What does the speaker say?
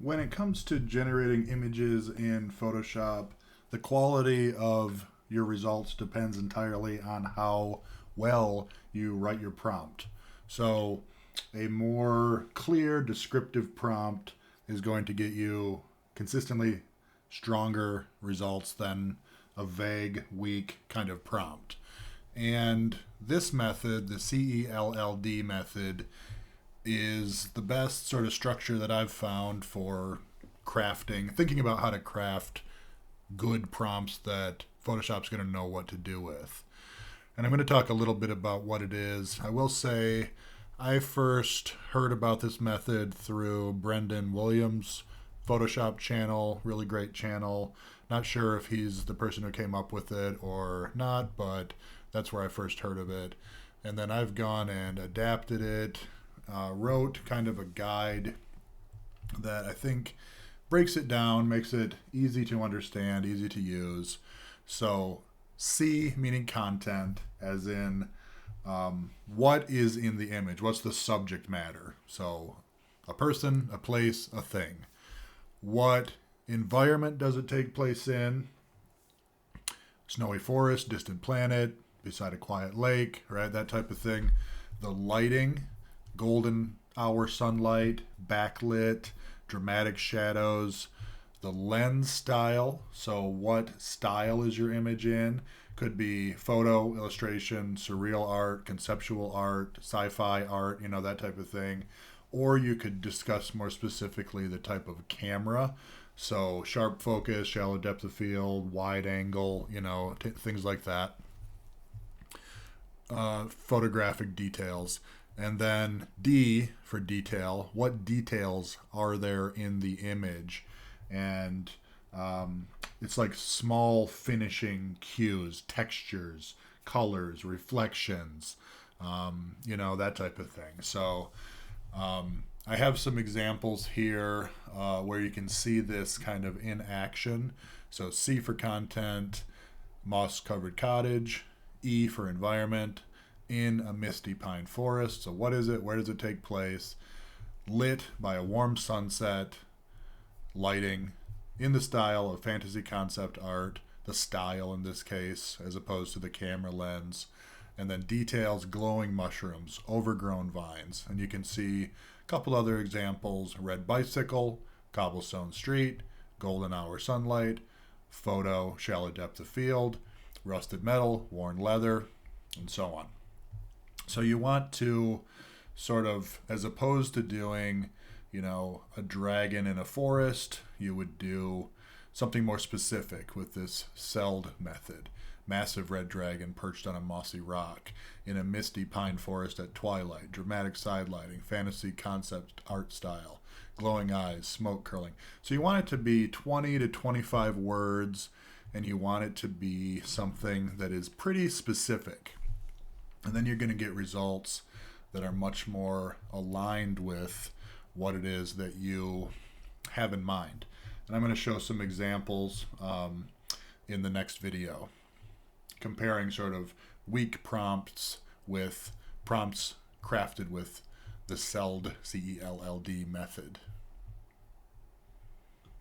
When it comes to generating images in Photoshop, the quality of your results depends entirely on how well you write your prompt. So, a more clear, descriptive prompt is going to get you consistently stronger results than a vague, weak kind of prompt. And this method, the CELLD method, is the best sort of structure that I've found for crafting, thinking about how to craft good prompts that Photoshop's going to know what to do with. And I'm going to talk a little bit about what it is. I will say I first heard about this method through Brendan Williams' Photoshop channel, really great channel. Not sure if he's the person who came up with it or not, but that's where I first heard of it. And then I've gone and adapted it, wrote kind of a guide that I think breaks it down, makes it easy to understand, easy to use. So, C meaning content, as in what is in the image, what's the subject matter. So, a person, a place, a thing. What environment does it take place in? Snowy forest, distant planet, beside a quiet lake, right? That type of thing. The lighting, golden hour sunlight, backlit, dramatic shadows. The lens style, so what style is your image in? Could be photo, illustration, surreal art, conceptual art, sci-fi art, that type of thing. Or you could discuss more specifically the type of camera. So sharp focus, shallow depth of field, wide angle, things like that. Photographic details. And then D for detail. What details are there in the image? And it's like small finishing cues, textures, colors, reflections, that type of thing. So I have some examples here where you can see this kind of in action. So C for content, moss-covered cottage, E for environment, in a misty pine forest. So what is it? Where does it take place? Lit by a warm sunset, lighting, in the style of fantasy concept art, the style in this case, as opposed to the camera lens. And then details, glowing mushrooms, overgrown vines. And you can see a couple other examples: red bicycle, cobblestone street, golden hour sunlight, photo, shallow depth of field, rusted metal, worn leather, and so on. So you want to sort of, as opposed to doing, a dragon in a forest, you would do something more specific with this CELLD method. Massive red dragon perched on a mossy rock in a misty pine forest at twilight, dramatic side lighting, fantasy concept art style, glowing eyes, smoke curling. So you want it to be 20 to 25 words, and you want it to be something that is pretty specific. And then you're going to get results that are much more aligned with what it is that you have in mind. And I'm going to show some examples in the next video, comparing sort of weak prompts with prompts crafted with the CELLD, CELLD method.